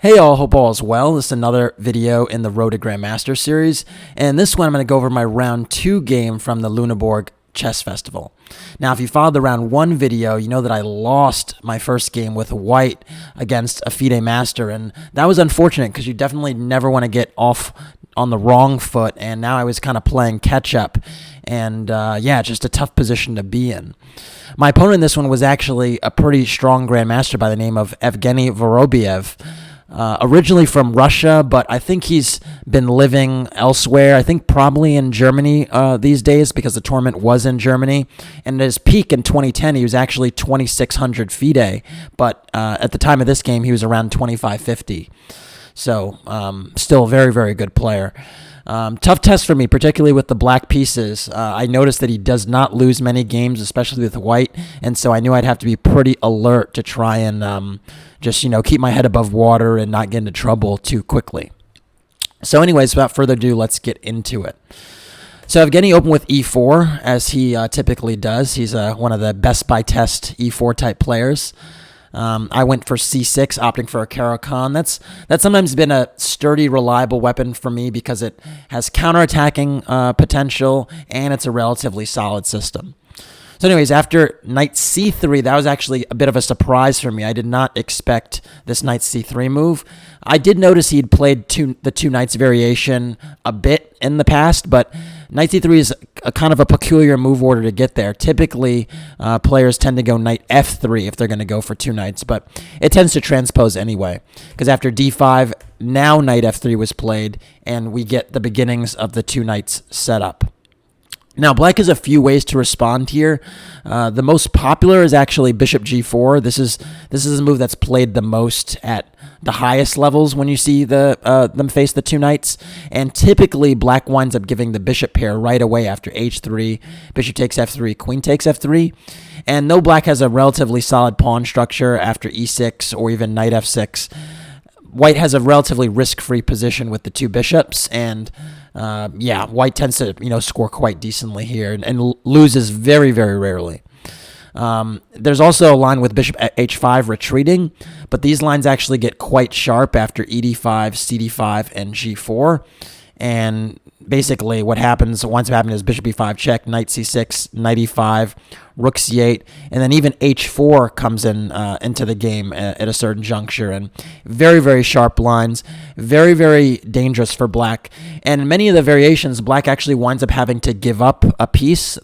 Hey all, hope all is well. This is another video in the Road to Grandmaster series, and this one I'm going to go over my round 2 game from the Luneberg Chess Festival. Now, if you followed the round 1 video, you know that I lost my first game with white against a FIDE master, and that was unfortunate because you definitely never want to get off on the wrong foot, and now I was kind of playing catch-up, and yeah, just a tough position to be in. My opponent in this one was actually a pretty strong Grandmaster by the name of Evgeny Vorobiov. Originally from Russia, but I think he's been living elsewhere. I think probably in Germany these days because the tournament was in Germany. And at his peak in 2010, he was actually 2,600 FIDE, but at the time of this game, he was around 2,550. So still a very, very good player. Tough test for me, particularly with the black pieces. I noticed that he does not lose many games, especially with white, and so I knew I'd have to be pretty alert to try and just, keep my head above water and not get into trouble too quickly. So anyways, without further ado, let's get into it. So Evgeny opened with e4, as he typically does. He's one of the best by test e4 type players. I went for c6, opting for a Caro-Kann. That's sometimes been a sturdy, reliable weapon for me because it has counterattacking potential and it's a relatively solid system. So anyways, after knight c3, that was actually a bit of a surprise for me. I did not expect this knight c3 move. I did notice he'd played the two knights variation a bit in the past, but knight c3 is a kind of a peculiar move order to get there. Typically, players tend to go knight f3 if they're going to go for two knights, but it tends to transpose anyway, because after d5, now knight f3 was played, and we get the beginnings of the two knights set up. Now, black has a few ways to respond here. The most popular is actually bishop g4. This is a move that's played the most at the highest levels when you see them face the two knights. And typically, black winds up giving the bishop pair right away after h3, bishop takes f3, queen takes f3. And though black has a relatively solid pawn structure after e6 or even knight f6, white has a relatively risk-free position with the two bishops, and yeah, white tends to score quite decently here and loses very, very rarely. There's also a line with bishop h5 retreating, but these lines actually get quite sharp after ed5, cd5, and g4. And basically what winds up happening is bishop e5 check, knight c6, knight e5, rook c8, and then even h4 comes into the game at a certain juncture. And very, very sharp lines, very, very dangerous for black. And in many of the variations, black actually winds up having to give up a piece.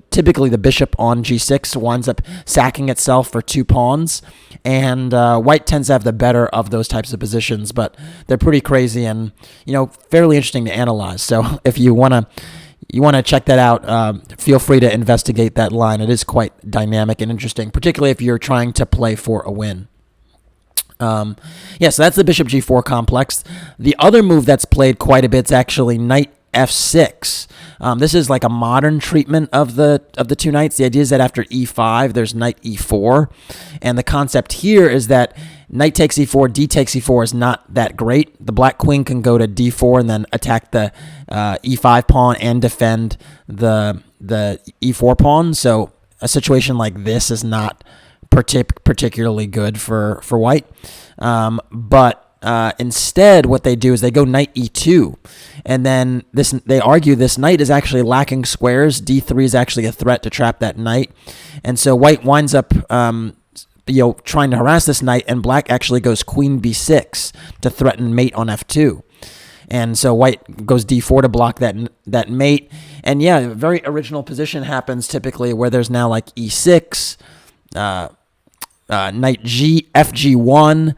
Typically the bishop on g6 winds up sacking itself for two pawns, and white tends to have the better of those types of positions, but they're pretty crazy and fairly interesting to analyze. So if you want to check that out, feel free to investigate that line. It is quite dynamic and interesting, particularly if you're trying to play for a win. Yeah, so that's the bishop g4 complex. The other move that's played quite a bit is actually knight f6. This is like a modern treatment of the two knights. The idea is that after e5, there's knight e4, and the concept here is that knight takes e4, d takes e4 is not that great. The black queen can go to d4 and then attack the e5 pawn and defend the e4 pawn. So a situation like this is not particularly good for white. But instead, what they do is they go knight e2, and then they argue this knight is actually lacking squares. d3 is actually a threat to trap that knight, and so white winds up trying to harass this knight, and black actually goes queen b6 to threaten mate on f2. And so white goes d4 to block that mate. And yeah, a very original position happens typically where there's now like e6, knight fg1,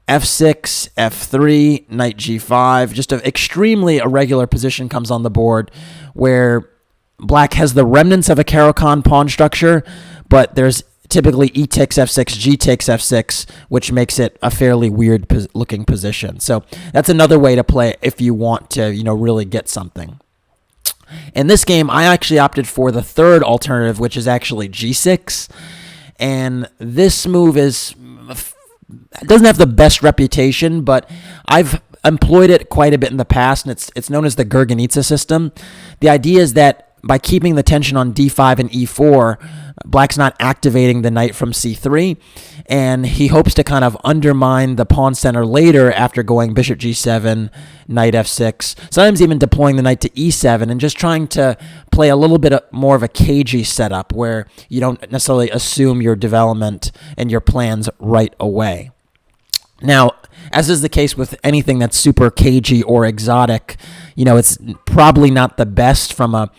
f6, f3, knight g5. Just an extremely irregular position comes on the board where black has the remnants of a Caro-Kann pawn structure, but there's typically e takes f6, g takes f6, which makes it a fairly weird looking position. So that's another way to play it if you want to, really get something. In this game, I actually opted for the third alternative, which is actually g6. And this move doesn't have the best reputation, but I've employed it quite a bit in the past, and it's known as the Gurganitsa system. The idea is that by keeping the tension on d5 and e4, Black's not activating the knight from c3, and he hopes to kind of undermine the pawn center later after going bishop g7, knight f6, sometimes even deploying the knight to e7 and just trying to play a little bit more of a cagey setup where you don't necessarily assume your development and your plans right away. Now, as is the case with anything that's super cagey or exotic, it's probably not the best from a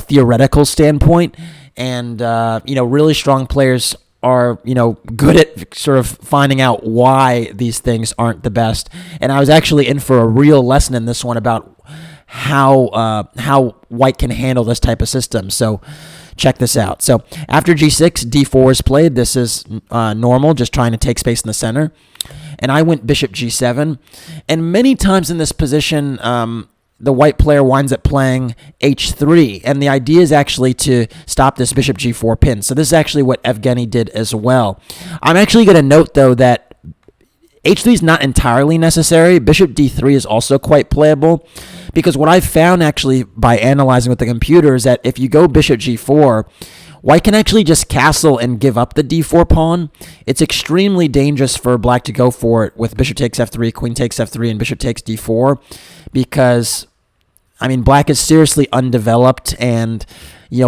theoretical standpoint. And, really strong players are, good at sort of finding out why these things aren't the best. And I was actually in for a real lesson in this one about how white can handle this type of system. So check this out. So after g6, d4 is played. This is normal, just trying to take space in the center. And I went bishop g7. And many times in this position, the white player winds up playing h3, and the idea is actually to stop this bishop g4 pin. So this is actually what Evgeny did as well. I'm actually going to note, though, that h3 is not entirely necessary. Bishop d3 is also quite playable, because what I've found actually by analyzing with the computer is that if you go bishop g4, white can actually just castle and give up the d4 pawn. It's extremely dangerous for black to go for it with bishop takes f3, queen takes f3, and bishop takes d4, because black is seriously undeveloped, and,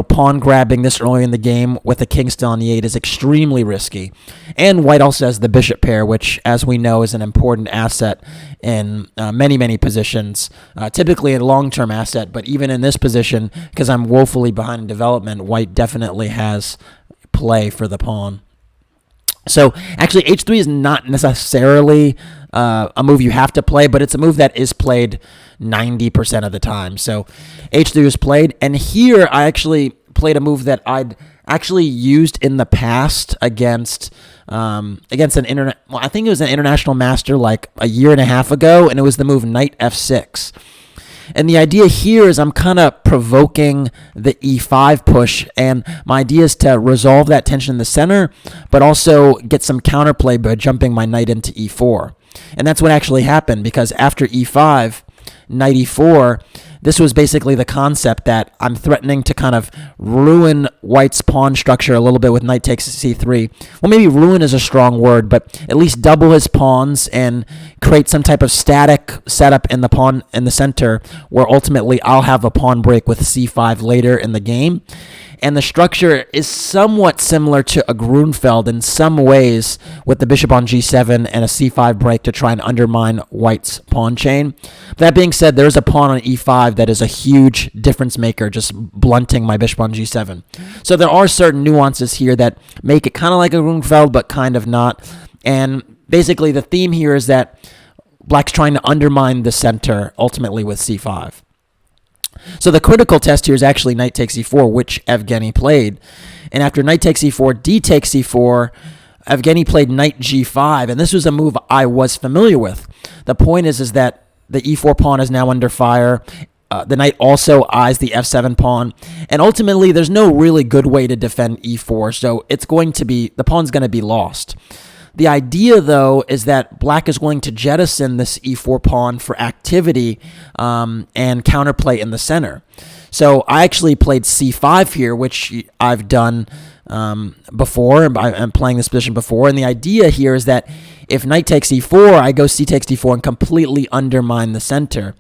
pawn grabbing this early in the game with the king still on e8 is extremely risky. And white also has the bishop pair, which, as we know, is an important asset in many, many positions, typically a long-term asset, but even in this position, because I'm woefully behind in development, white definitely has play for the pawn. So actually, h3 is not necessarily a move you have to play, but it's a move that is played 90% of the time. So h3 is played, and here I actually played a move that I'd actually used in the past against I think it was an international master like a year and a half ago, and it was the move knight f6. And the idea here is I'm kind of provoking the e5 push, and my idea is to resolve that tension in the center, but also get some counterplay by jumping my knight into e4. And that's what actually happened, because after e5, knight e4, this was basically the concept that I'm threatening to kind of ruin white's pawn structure a little bit with knight takes c3. Well, maybe ruin is a strong word, but at least double his pawns and create some type of static setup in the pawn in the center, where ultimately I'll have a pawn break with c5 later in the game. And the structure is somewhat similar to a Grunfeld in some ways, with the bishop on g7 and a c5 break to try and undermine white's pawn chain. That being said, there's a pawn on e5 that is a huge difference maker, just blunting my bishop on g7. So there are certain nuances here that make it kind of like a Grunfeld, but kind of not. And basically the theme here is that black's trying to undermine the center, ultimately with c5. So the critical test here is actually knight takes e4, which Evgeny played. And after knight takes e4, d takes e4, Evgeny played knight g5, and this was a move I was familiar with. The point is that the e4 pawn is now under fire. The knight also eyes the f7 pawn, and ultimately there's no really good way to defend e4, so the pawn's going to be lost. The idea, though, is that black is going to jettison this e4 pawn for activity and counterplay in the center. So I actually played c5 here, which I've done before. I'm playing this position before. And the idea here is that if knight takes e4, I go c takes d4 and completely undermine the center.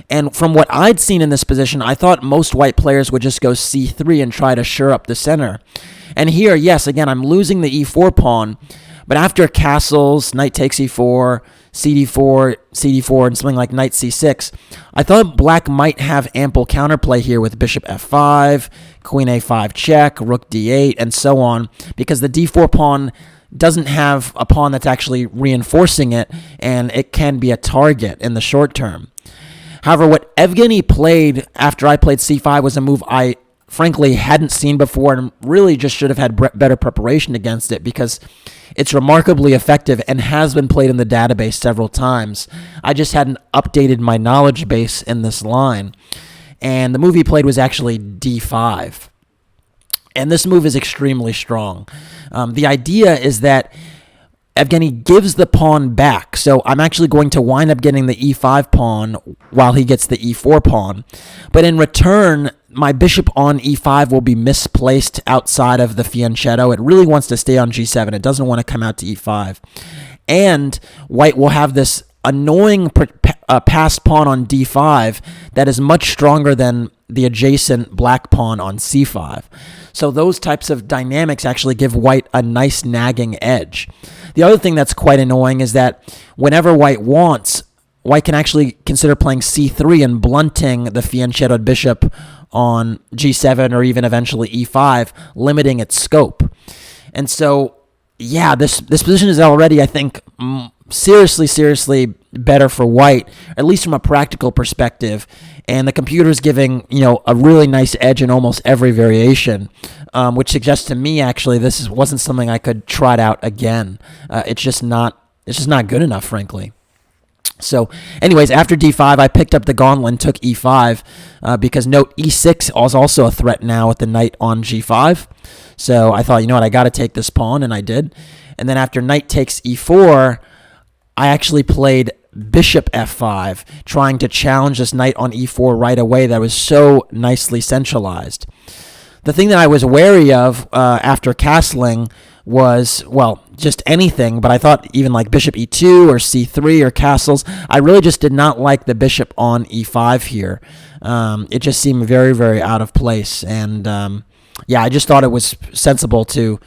And from what I'd seen in this position, I thought most white players would just go c3 and try to shore up the center. And here, yes, again, I'm losing the e4 pawn. But after castles, knight takes e4, cd4, cd4, and something like knight c6, I thought black might have ample counterplay here with bishop f5, queen a5 check, rook d8, and so on, because the d4 pawn doesn't have a pawn that's actually reinforcing it, and it can be a target in the short term. However, what Evgeny played after I played c5 was a move I frankly hadn't seen before, and really just should have had better preparation against it, because it's remarkably effective and has been played in the database several times. I just hadn't updated my knowledge base in this line. And the move he played was actually d5. And this move is extremely strong. The idea is that Evgeny gives the pawn back, so I'm actually going to wind up getting the e5 pawn while he gets the e4 pawn. But in return, my bishop on e5 will be misplaced outside of the fianchetto. It really wants to stay on g7. It doesn't want to come out to e5. And white will have this annoying passed pawn on d5 that is much stronger than the adjacent black pawn on c5. So those types of dynamics actually give white a nice nagging edge. The other thing that's quite annoying is that whenever white wants, white can actually consider playing c3 and blunting the fianchettoed bishop on g7 or even eventually e5, limiting its scope. And so, yeah, this position is already, I think, seriously better for white, at least from a practical perspective. And the computer is giving, a really nice edge in almost every variation, which suggests to me, actually, this wasn't something I could trot out again. It's just not good enough, frankly. So, anyways, after d5, I picked up the gauntlet and took e5 because note e6 is also a threat now with the knight on g5. So I thought, I got to take this pawn, and I did. And then after knight takes e4, I actually played bishop f5, trying to challenge this knight on e4 right away that was so nicely centralized. The thing that I was wary of after castling was, just anything, but I thought even like bishop e2 or c3 or castles, I really just did not like the bishop on e5 here. It just seemed very, very out of place, and I just thought it was sensible to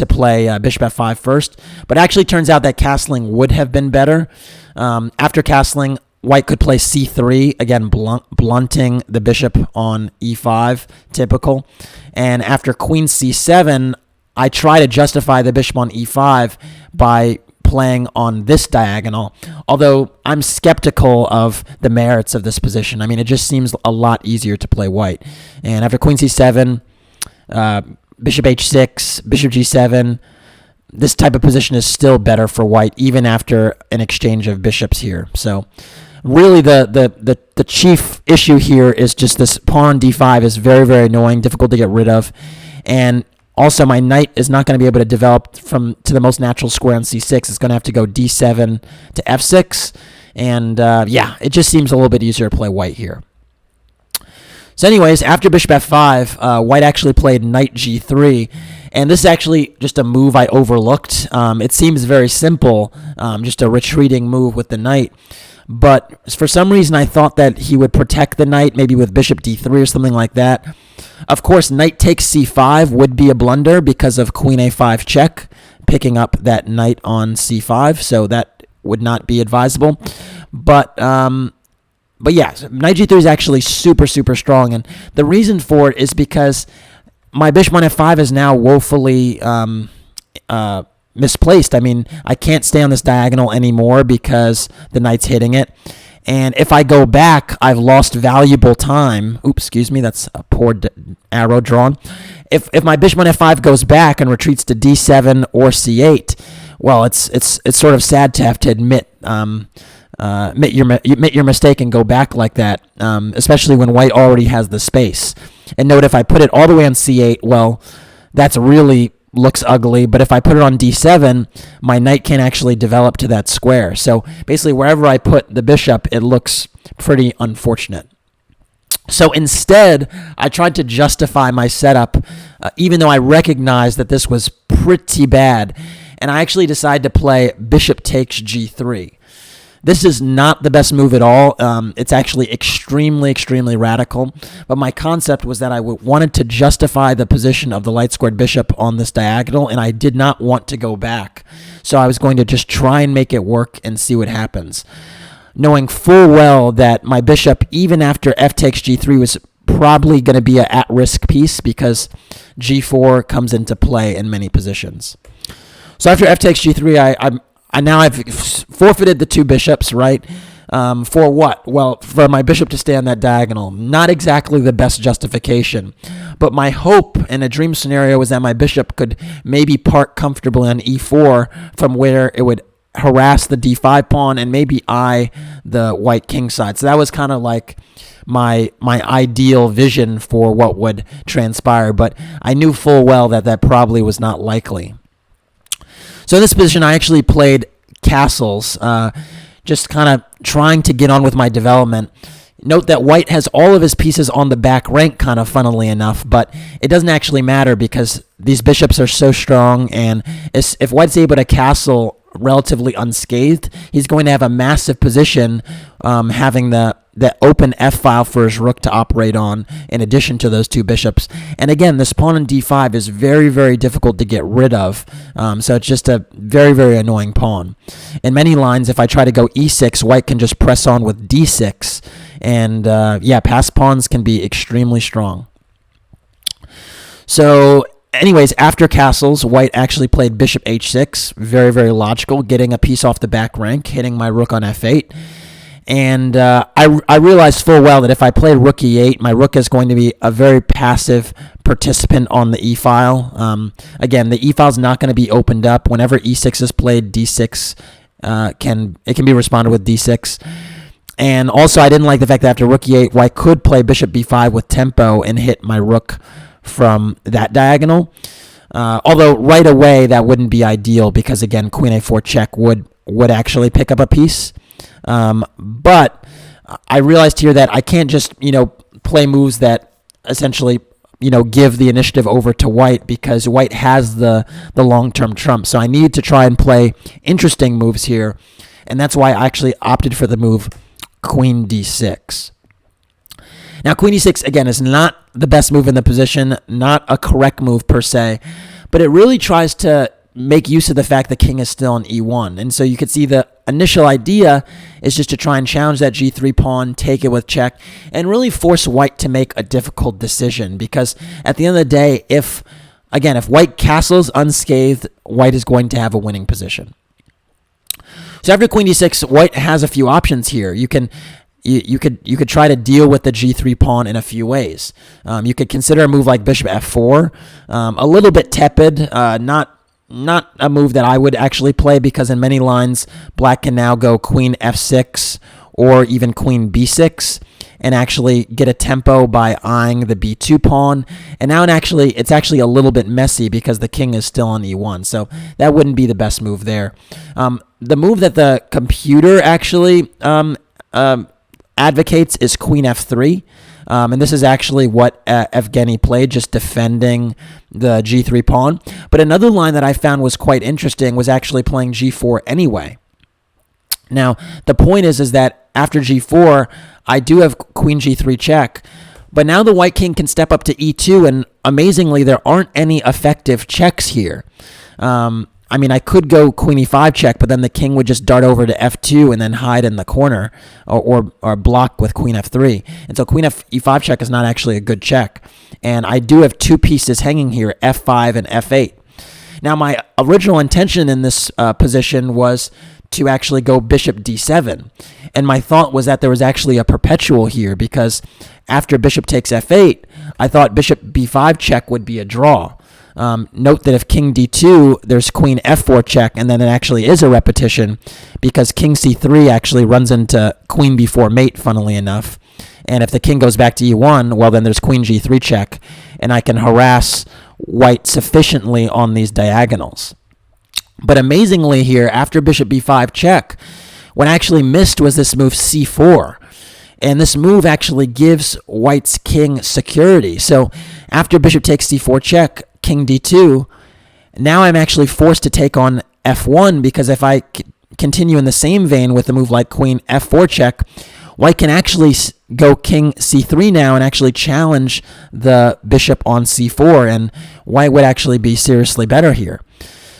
play bishop f5 first, but actually turns out that castling would have been better. After castling, white could play c3, again blunting the bishop on e5, typical. And after queen c7, I try to justify the bishop on e5 by playing on this diagonal, although I'm skeptical of the merits of this position. I mean, it just seems a lot easier to play white. And after queen c7, bishop h6, bishop g7, this type of position is still better for white, even after an exchange of bishops here. So really the chief issue here is just this pawn on d5 is very, very annoying, difficult to get rid of. And also, my knight is not going to be able to develop to the most natural square on c6. It's going to have to go d7 to f6. And, it just seems a little bit easier to play white here. So anyways, after bishop f5, white actually played knight g3. And this is actually just a move I overlooked. It seems very simple, just a retreating move with the knight. But for some reason, I thought that he would protect the knight, maybe with bishop d3 or something like that. Of course, knight takes c5 would be a blunder because of queen a5 check, picking up that knight on c5, so that would not be advisable. But yeah, so knight g3 is actually super, super strong, and the reason for it is because my bishop on f5 is now woefully misplaced. I mean, I can't stay on this diagonal anymore because the knight's hitting it. And if I go back, I've lost valuable time. Oops, excuse me, that's a poor arrow drawn. If my bishop on f5 goes back and retreats to d7 or c8, well, it's sort of sad to have to admit your mistake and go back like that, especially when white already has the space. And note, if I put it all the way on c8, well, that's really looks ugly, but if I put it on d7, my knight can't actually develop to that square. So basically, wherever I put the bishop, it looks pretty unfortunate. So instead, I tried to justify my setup, even though I recognized that this was pretty bad, and I actually decided to play bishop takes g3. This is not the best move at all. It's actually extremely, extremely radical. But my concept was that I wanted to justify the position of the light-squared bishop on this diagonal, and I did not want to go back. So I was going to just try and make it work and see what happens, knowing full well that my bishop, even after f takes g3, was probably going to be an at-risk piece because g4 comes into play in many positions. So after f takes g3, I've forfeited the two bishops, right? For what? Well, for my bishop to stay on that diagonal. Not exactly the best justification. But my hope in a dream scenario was that my bishop could maybe park comfortably on e4 from where it would harass the d5 pawn and maybe eye the white king side. So that was kind of like my ideal vision for what would transpire. But I knew full well that that probably was not likely. So in this position, I actually played castles, just kind of trying to get on with my development. Note that white has all of his pieces on the back rank, kind of funnily enough, but it doesn't actually matter because these bishops are so strong, and if white's able to castle relatively unscathed, he's going to have a massive position, having the open F file for his rook to operate on in addition to those two bishops. And again, this pawn on D5 is very, very difficult to get rid of, so it's just a very, very annoying pawn. In many lines, if I try to go E6, white can just press on with D6, and yeah, passed pawns can be extremely strong. So anyways, after castles, white actually played bishop H6, very, very logical, getting a piece off the back rank, hitting my rook on F8. And I realized full well that if I play rook E8, my rook is going to be a very passive participant on the E file. Again, the E file is not going to be opened up. Whenever E6 is played, D6 can be responded with D6. And also, I didn't like the fact that after rook E8, white could play bishop B5 with tempo and hit my rook from that diagonal. Although right away that wouldn't be ideal because again, queen A4 check would actually pick up a piece. But I realized here that I can't just, play moves that essentially, give the initiative over to white because white has the long-term trump. So I need to try and play interesting moves here. And that's why I actually opted for the move queen D6. Now, queen E6, again, is not the best move in the position, not a correct move per se, but it really tries to make use of the fact the king is still on E1. And so you could see the initial idea is just to try and challenge that G3 pawn, take it with check, and really force white to make a difficult decision. Because at the end of the day, if white castles unscathed, white is going to have a winning position. So after queen D6, white has a few options here. You could try to deal with the G3 pawn in a few ways. You could consider a move like bishop F4, a little bit tepid, not a move that I would actually play because in many lines, black can now go queen F6 or even queen B6 and actually get a tempo by eyeing the B2 pawn. And now it's actually a little bit messy because the king is still on E1. So that wouldn't be the best move there. The move that the computer actually advocates is queen F3. And this is actually what Evgeny played, just defending the G3 pawn. But another line that I found was quite interesting was actually playing G4 anyway. Now, the point is that after G4, I do have queen G3 check, but now the white king can step up to E2, and amazingly, there aren't any effective checks here. I could go queen E5 check, but then the king would just dart over to F2 and then hide in the corner or block with queen F3. And so queen E5 check is not actually a good check. And I do have two pieces hanging here, F5 and F8. Now, my original intention in this position was to actually go bishop D7. And my thought was that there was actually a perpetual here because after bishop takes F8, I thought bishop B5 check would be a draw. Note that if king D2, there's queen F4 check, and then it actually is a repetition because king C3 actually runs into queen B4 mate, funnily enough. And if the king goes back to E1, well, then there's queen G3 check, and I can harass white sufficiently on these diagonals. But amazingly here, after bishop B5 check, what I actually missed was this move C4. And this move actually gives white's king security. So after bishop takes C4 check, king D2, now I'm actually forced to take on F1 because if I continue in the same vein with a move like queen F4 check, white can actually go king C3 now and actually challenge the bishop on C4, and white would actually be seriously better here.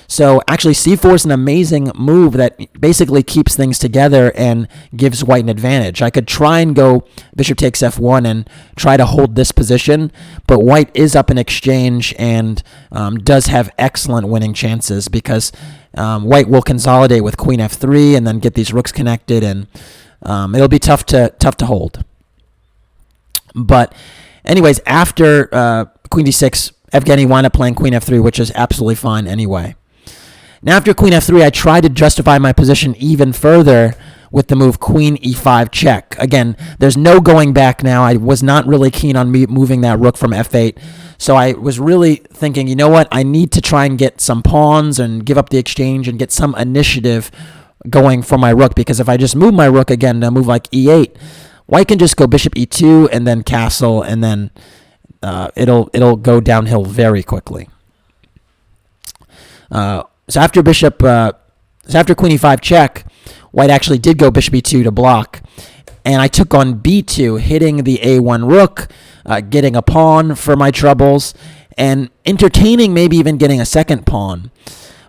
So actually C4 is an amazing move that basically keeps things together and gives white an advantage. I could try and go bishop takes F1 and try to hold this position, but white is up in exchange and does have excellent winning chances because white will consolidate with queen F3 and then get these rooks connected, and it'll be tough to hold. But anyways, after queen D6, Evgeny wound up playing queen F3, which is absolutely fine anyway. Now, after queen F3, I tried to justify my position even further with the move queen E5 check. Again, there's no going back now. I was not really keen on moving that rook from F8. So I was really thinking, you know what? I need to try and get some pawns and give up the exchange and get some initiative going for my rook. Because if I just move my rook again to a move like E8, white can just go bishop e2 and then castle, and then it'll go downhill very quickly. So after queen e5 check, white actually did go bishop e2 to block, and I took on b2, hitting the a1 rook, getting a pawn for my troubles, and entertaining maybe even getting a second pawn.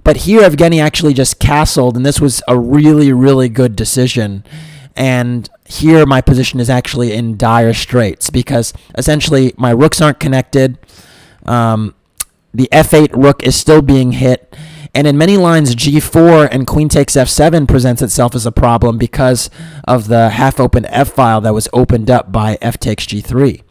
But here Evgeny actually just castled, and this was a really, really good decision. And here my position is actually in dire straits because essentially my rooks aren't connected. The f8 rook is still being hit. And in many lines, g4 and queen takes f7 presents itself as a problem because of the half-open f-file that was opened up by f takes g3.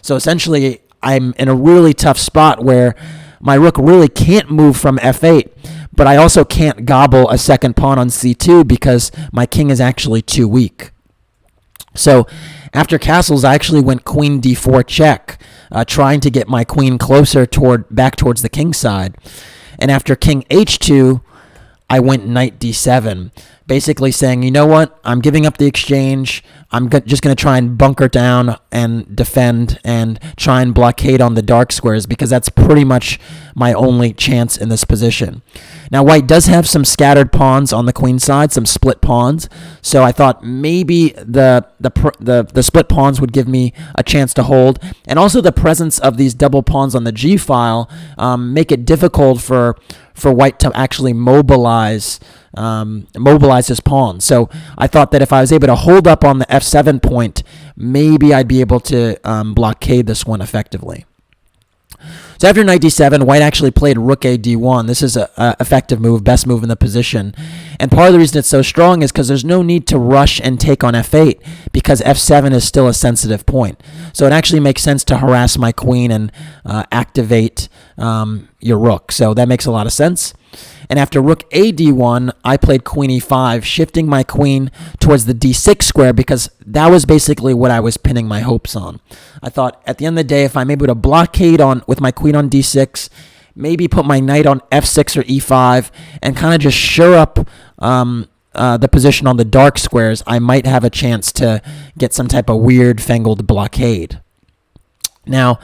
So essentially, I'm in a really tough spot where my rook really can't move from f8, but I also can't gobble a second pawn on c2 because my king is actually too weak. So after castles, I actually went queen d4 check, trying to get my queen closer back towards the king side. And after king h2, I went knight d7, basically saying, you know what, I'm giving up the exchange. I'm just going to try and bunker down and defend and try and blockade on the dark squares because that's pretty much my only chance in this position. Now, white does have some scattered pawns on the queen side, some split pawns, so I thought maybe the split pawns would give me a chance to hold, and also the presence of these double pawns on the g file make it difficult for white to actually mobilize his pawn. So I thought that if I was able to hold up on the f7 point, maybe I'd be able to blockade this one effectively. So after knight d7, white actually played rook a d1. This is an effective move, best move in the position. And part of the reason it's so strong is because there's no need to rush and take on f8 because f7 is still a sensitive point. So it actually makes sense to harass my queen and activate your rook. So that makes a lot of sense. And after rook a d1, I played queen e5, shifting my queen towards the d6 square because that was basically what I was pinning my hopes on. I thought at the end of the day, if I'm able to blockade with my queen on d6, maybe put my knight on f6 or e5, and kind of just shore up the position on the dark squares, I might have a chance to get some type of weird fangled blockade. Now,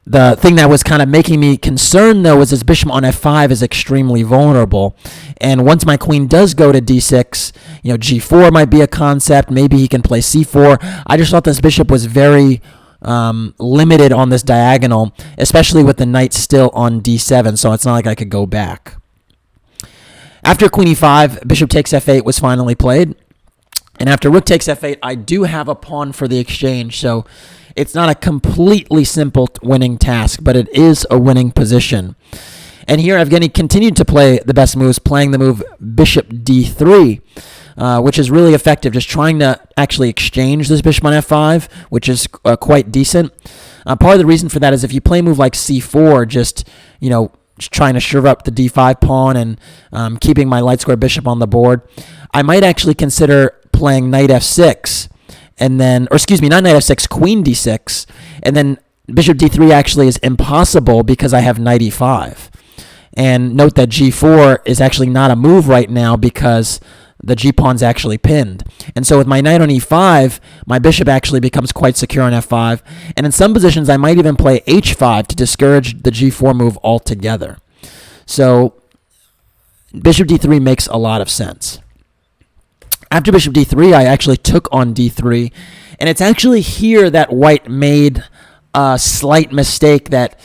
the thing that was kind of making me concerned, though, was his bishop on f5 is extremely vulnerable. And once my queen does go to d6, g4 might be a concept. Maybe he can play c4. I just thought this bishop was very limited on this diagonal, especially with the knight still on d7, so it's not like I could go back. After queen e5, bishop takes f8 was finally played. And after rook takes f8, I do have a pawn for the exchange, so it's not a completely simple winning task, but it is a winning position. And here Evgeny continued to play the best moves, playing the move bishop d3, which is really effective, just trying to actually exchange this bishop on f5, which is quite decent. Part of the reason for that is if you play a move like c4, just trying to shove up the d5 pawn and keeping my light square bishop on the board, I might actually consider playing knight f6. And then, not knight f6, queen d6, and then bishop d3 actually is impossible because I have knight e5. And note that g4 is actually not a move right now because the g-pawn's actually pinned. And so with my knight on e5, my bishop actually becomes quite secure on f5. And in some positions, I might even play h5 to discourage the g4 move altogether. So bishop d3 makes a lot of sense. After bishop d3, I actually took on d3, and it's actually here that white made a slight mistake that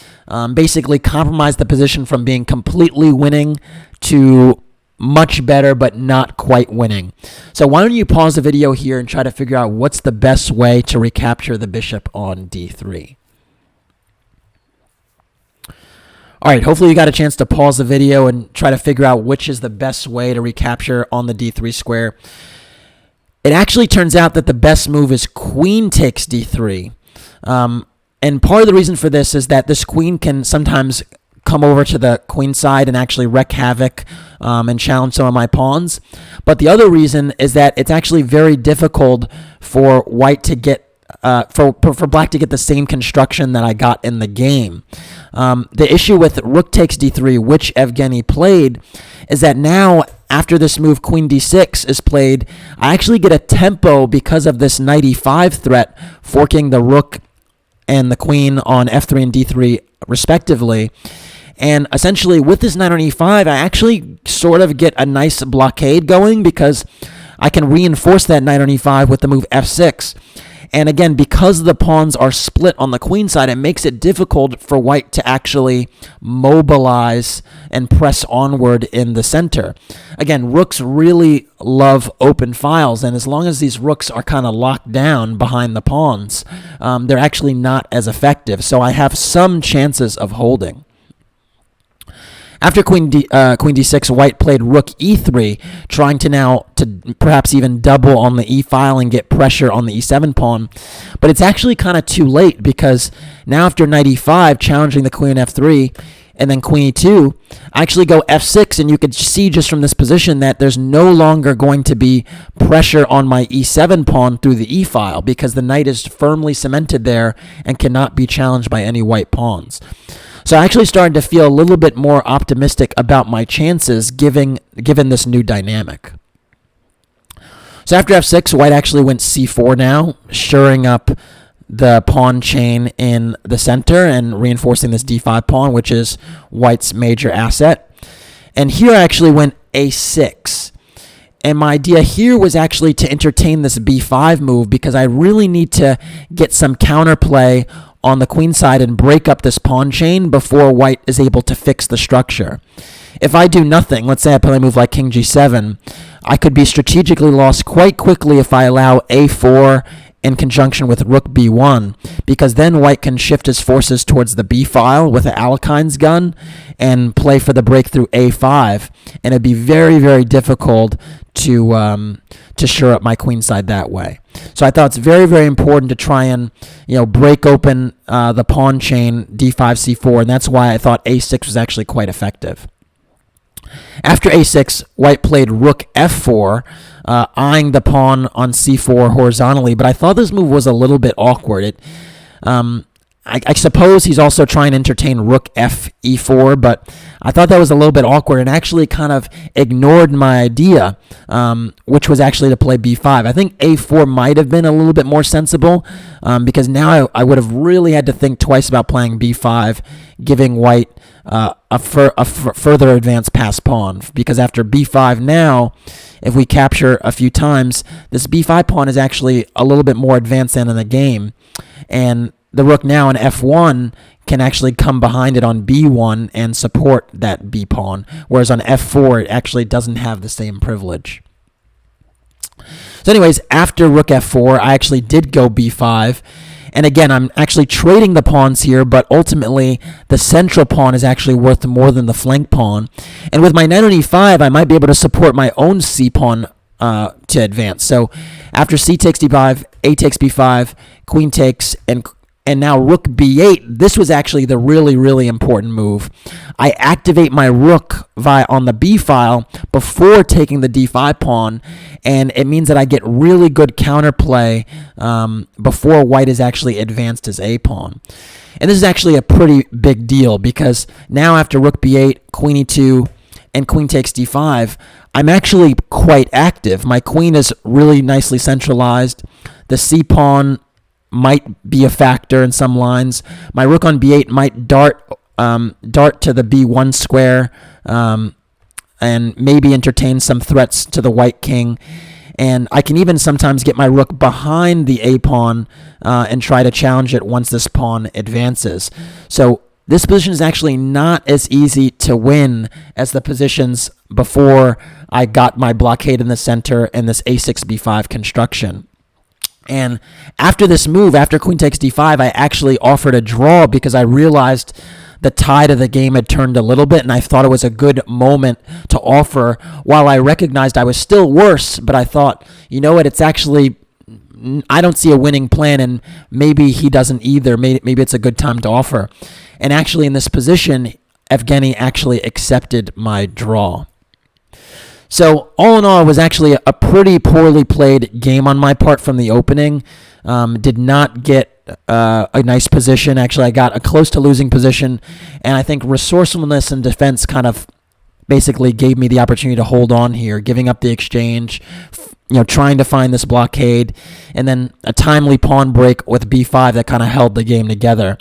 basically compromised the position from being completely winning to much better but not quite winning. So why don't you pause the video here and try to figure out what's the best way to recapture the bishop on d3. All right, hopefully you got a chance to pause the video and try to figure out which is the best way to recapture on the d3 square. It actually turns out that the best move is queen takes d3. And part of the reason for this is that this queen can sometimes come over to the queen side and actually wreak havoc and challenge some of my pawns. But the other reason is that it's actually very difficult for white to get for black to get the same construction that I got in the game. The issue with rook takes d3, which Evgeny played, is that now after this move, queen d6 is played, I actually get a tempo because of this knight e5 threat, forking the rook and the queen on f3 and d3 respectively. And essentially, with this knight on e5, I actually sort of get a nice blockade going because I can reinforce that knight on e5 with the move f6. And again, because the pawns are split on the queen side, it makes it difficult for white to actually mobilize and press onward in the center. Again, rooks really love open files, and as long as these rooks are kind of locked down behind the pawns, they're actually not as effective. So I have some chances of holding. After queen d6, white played rook e3, trying to perhaps even double on the e file and get pressure on the e7 pawn. But it's actually kind of too late because now after knight e5, challenging the queen f3, and then queen e2, I actually go f6, and you could see just from this position that there's no longer going to be pressure on my e7 pawn through the e file because the knight is firmly cemented there and cannot be challenged by any white pawns. So I actually started to feel a little bit more optimistic about my chances given this new dynamic. So after f6, white actually went c4 now, shoring up the pawn chain in the center and reinforcing this d5 pawn, which is white's major asset. And here I actually went a6. And my idea here was actually to entertain this b5 move because I really need to get some counterplay on the queen side and break up this pawn chain before white is able to fix the structure. If I do nothing, let's say I play a move like king g7, I could be strategically lost quite quickly if I allow a4 in conjunction with rook b1, because then white can shift his forces towards the b file with the Alekhine's gun and play for the breakthrough a5, and it'd be very, very difficult to shore up my queen side that way. So I thought it's very, very important to try and break open the pawn chain d5, c4, and that's why I thought a6 was actually quite effective. After a6, white played rook f4, eyeing the pawn on c4 horizontally, but I thought this move was a little bit awkward. I suppose he's also trying to entertain rook f e4, but I thought that was a little bit awkward and actually kind of ignored my idea, which was actually to play b5. I think a4 might have been a little bit more sensible because now I would have really had to think twice about playing b5, giving white a further advance past pawn, because after b5 now, if we capture a few times, this b5 pawn is actually a little bit more advanced in the game, and the rook now on f1 can actually come behind it on b1 and support that b pawn, whereas on f4 it actually doesn't have the same privilege. So anyways, after rook f4, I actually did go b5, and again, I'm actually trading the pawns here, but ultimately the central pawn is actually worth more than the flank pawn. And with my knight on e5, I might be able to support my own c pawn to advance. So after c takes d5, a takes b5, queen takes, and now rook b8, this was actually the really, really important move. I activate my rook on the b file before taking the d5 pawn, and it means that I get really good counterplay before white is actually advanced his a pawn. And this is actually a pretty big deal because now after rook b8, queen e2, and queen takes d5, I'm actually quite active. My queen is really nicely centralized. The c pawn might be a factor in some lines. My rook on b8 might dart to the b1 square and maybe entertain some threats to the white king. And I can even sometimes get my rook behind the a pawn and try to challenge it once this pawn advances. So this position is actually not as easy to win as the positions before I got my blockade in the center and this a6 b5 construction. And after this move, after queen takes d5, I actually offered a draw because I realized the tide of the game had turned a little bit, and I thought it was a good moment to offer while I recognized I was still worse, but I thought, you know what, it's actually, I don't see a winning plan, and maybe he doesn't either. Maybe it's a good time to offer. And actually in this position, Evgeny actually accepted my draw. So all in all, it was actually a pretty poorly played game on my part from the opening. Did not get a nice position. Actually, I got a close to losing position, and I think resourcefulness and defense kind of basically gave me the opportunity to hold on here, giving up the exchange, trying to find this blockade, and then a timely pawn break with b5 that kind of held the game together.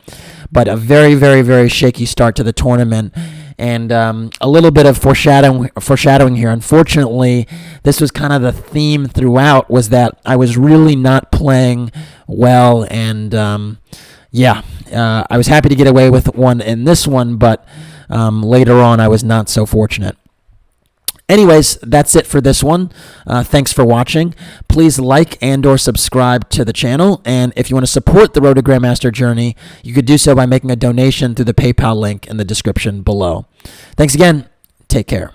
But a very, very, very shaky start to the tournament, and a little bit of foreshadowing here. Unfortunately, this was kind of the theme throughout, was that I was really not playing well, and I was happy to get away with one in this one, but later on I was not so fortunate. Anyways, that's it for this one. Thanks for watching. Please like and or subscribe to the channel. And if you want to support the Road to Grandmaster journey, you could do so by making a donation through the PayPal link in the description below. Thanks again. Take care.